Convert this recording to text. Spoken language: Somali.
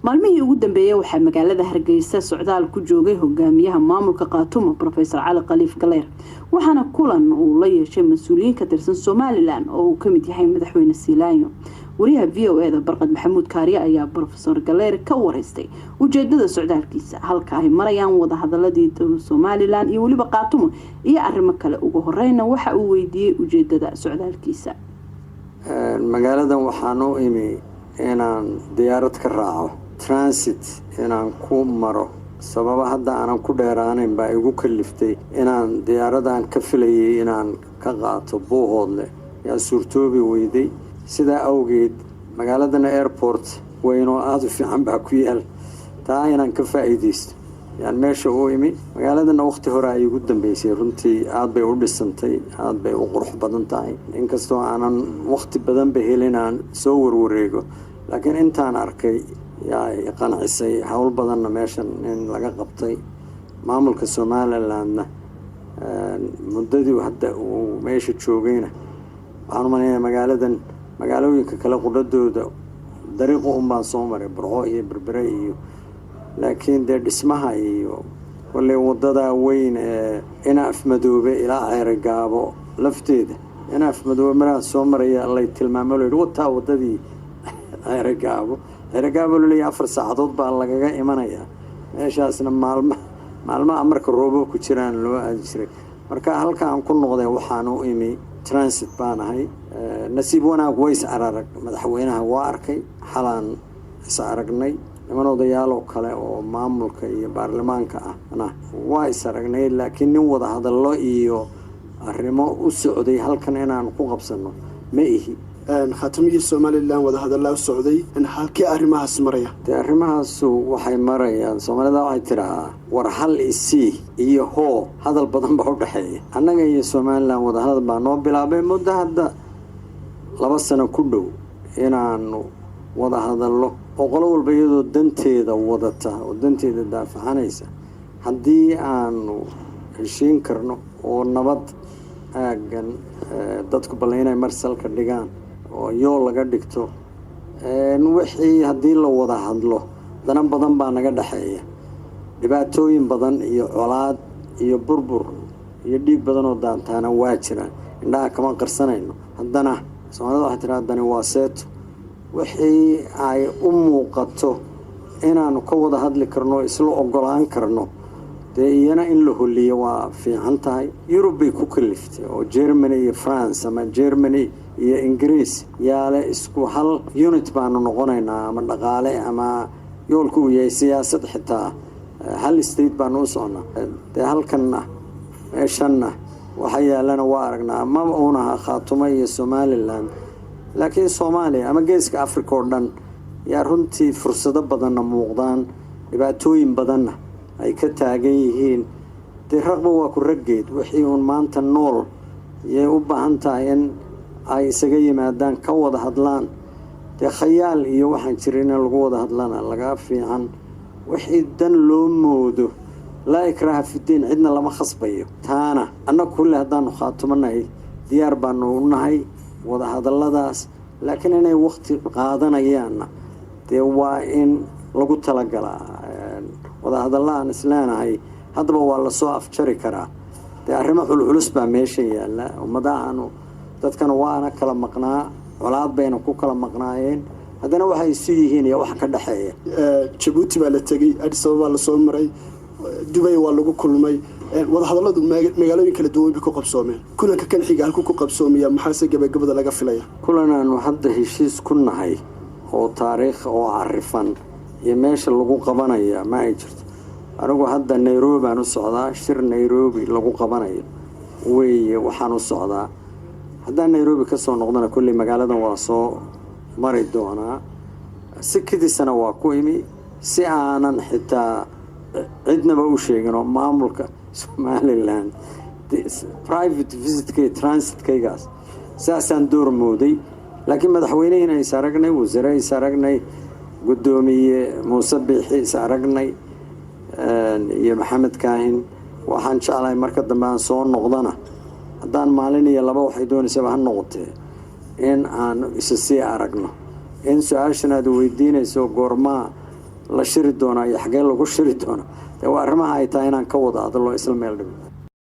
maalmihii ugu dambeeyay waxaa magaalada Hargeysa socdaal ku joogay hogaamiyaha maamulka Qaatumo Professor Cali Khaliif Galeer waxaana kulan uu la yeeshay mas'uuliyiin ka tirsan Somaliland oo uu kamid yahay madaxweyne Siilaanyo wariyaha VOA Barqad Maxamuud Kaariye ayaa Professor Galeer ka wareystay ujeedada socdaalkiisa halka ay marayaan wada hadaladii Somaliland iyo waliba Qaatumo iyo arrimo kale ugu horeyna waxa uu weydiiyay ujeedada socdaalkiisa magaaladan waxaan u imi inaan diyaarad ka raaco transit inaan ku maro sababa hadda aanan ku dheeraanayn baa igu kaliftay inaan diyaaradan ka filayay inaan ka qaato Buuhoodle yaa suurtoobi weyday sida awgeed magaaladana airport weyno aad u fiican baa ku yaal taa inaan ka faa'iideysto yaan meesha u imi magaaladana waqti hore ay ugu dambeysay runtii aad bay u dhisantay aad bay u qurux badan tahay inkastoo aanan waqti badan ba helin aan soo warwareego laakiin intaan arkay yaa qancisay hawl badanna meeshan in laga qabtay maamulka Somalilandna muddadii hadda uu meesha joogayna waxaan umaleeyahay magaalooyinka kale qudadooda dariiqo baan soo maray Burco iyo Berbera iyo laakiin dhismaha iyo wali wadada weyn ina afmadoobe ilaa Ceergaabo lafteeda ina afmadoobe maraa soo maraya la tilmaamay wata wadadii Ceergaabo leeyahay 4 saacadood baa lagaga imanaya meeshaasna maalmaha marka roobo ku jiraan loo ajiray marka halka aan ku noqday waxaan u imi transit baan ahay nasiib wanaag way arag madaxweynaha waa arkay xalaan is aragnay niman odayaal kale oo maamulka iyo baarlamaanka ah waa is aragnay laakiin nin wada hadallo iyo arrimo u socday halkan inaan ku qabsano ma ihi خاتمية Somaliland wada hadallo u socday in halkii arrimahaas maraya arrimahaas waxay marayaan Soomaalida waxay tiraa war hal isii iyo hoo hadal badan baa u dhaxeeya annaga iyo Somaliland wada hadal baa noo bilaabay muddo hadda 2 sano ku dhow inaanu wada hadallo oo qolo walba iyadoo danteeda wadata oo danteeda daafacanaysa haddii aanu heshiin karno oo nabad aagan dadku balaynay marsalka dhigaan oo yoo laga dhigto wixii hadii la wada hadlo danan badan baa naga dhaxeeya dhibaatooyin badan iyo colaad iyo burbur iyo dhiig badan oo daantaana waa jiraan indhaha kama qarsanayno haddana Soomaalida waxay tiraahdaa waa seeto wixii ay u muuqato inaanu ka wada hadli karno isla ogolaan karno iyana in la holiyo waa fiican tahay Europe ku kaliftay oo Germany iyo France ama Germany iyo Ingiriis yaale isku hal unit baanu noqonaynaa ama dhaqaale ama yoolku yahay siyaasad xitaa hal state baanu u socnaa halkanna meeshanna waxa yaalana waa aragnaa ma uunaha Qaatumo iyo Somaliland laakiin Soomaaliya ama geeska Afrika oo dhan yaa runtii fursado badan muuqdaan dhibaatooyin badanna ay ka taagan yihiin raqba waa ku raggeed wixii uun maanta nool yay u baahan tahay in ay isaga yimaadaan ka wada hadlaan khayaal iyo waxaan jirin in lagu wada hadlana laga fiican wixii dan loo moodo la ikraha fi diin cidna lama khasbayo taana annagu kulli hadaan Qaatumanay diyaar baanu nahay wada hadalladaas laakiin inay waqti qaadanayaan waa in lagu talagalaa wada hadallaan islaanahay hadaba waa la soo afjari karaa arrimo culus baa meesha yaala ummadaanu dadkana waana kala maqnaa colaad bayna ku kala maqnaayeen haddana waxay isu yihiin iyo wax ka dhaxeeya Djibouti baa la tagay Addis Ababa la soo maray Dubai waa lagu kulmay wada hadalladu magaalooyin kala duwan bay ku qabsoomeen kulanka kan xiga halku ku qabsoomaya maxaa se gabagabada laga filaya kulanaanu hadda heshiis ku nahay oo taariikh oo arifan iyo meesha lagu qabanaya ma ay jirto anigu hadda Nairobi aan u socdaa shir Nairobi lagu qabanayo weeye waxaan u socdaa haddaan Nairobi ka soo noqdana kulli magaaladan waa soo mari doonaa sikidisana waa ku imi si aanan xitaa cidnaba u sheegin maamulka Somaliland private visit transit kaygaas saasaan door mooday laakiin madaxweynaha ay saragnay wasiir ay saragnay gudoomiye Muuse Biixi saragnay iyo Maxamed Kaahin waxaan jeclahay marka dambe aan soo noqdana haddaan maalin iyo laba waxay doonaysaa ha noqotee in aan isa sii aragno in su'aashanaad weydiinayso goorma la shiri doona iyo xagee lagu shiri doona waa arrimaha ay tahay inaan ka wada hadlo isla meel dhib